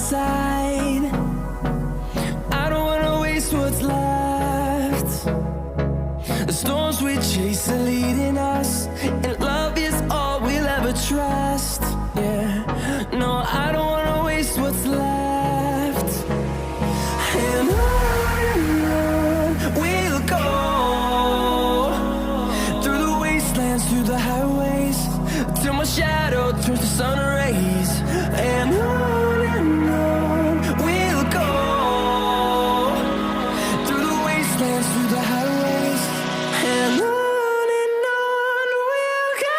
side. I don't wanna waste what's left. The storms we chase are leading us, and love is all we'll ever trust. Yeah, no, I don't wanna waste what's left. And on we'll go, through the wastelands, through the highways, till my shadow turns to sun rays. And on we'll go, through the wastelands, through the highways, and on we'll go.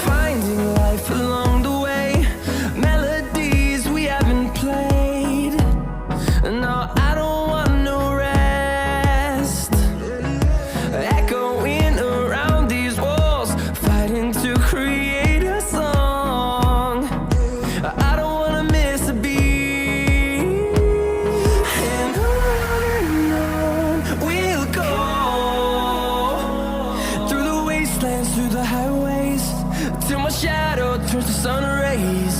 Finding life along the way, melodies we haven't played. No, I don't want no rest. Echoing around these walls, fighting to create a song. I don't wanna miss a beat. And on we'll go, through the wastelands, through the highways, till my shadow turns to sun rays.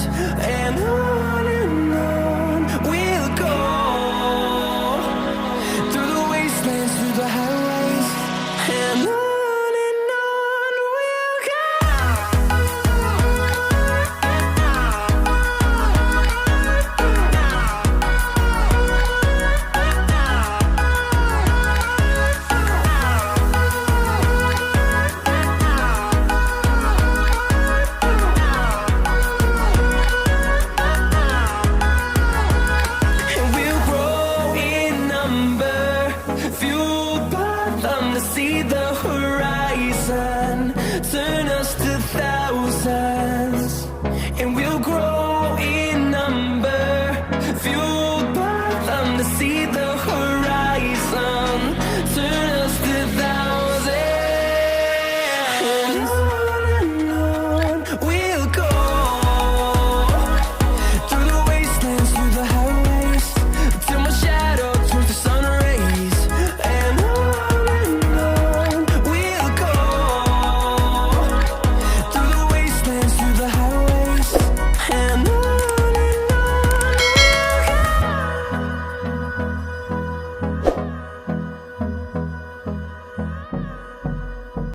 And on we'll go, through the wastelands, through the highways, and on we'll go. And we'll grow in number, fueled by them to see the horizon, turn us to thousands. And we'll grow in number, fueled by them to see the horizon.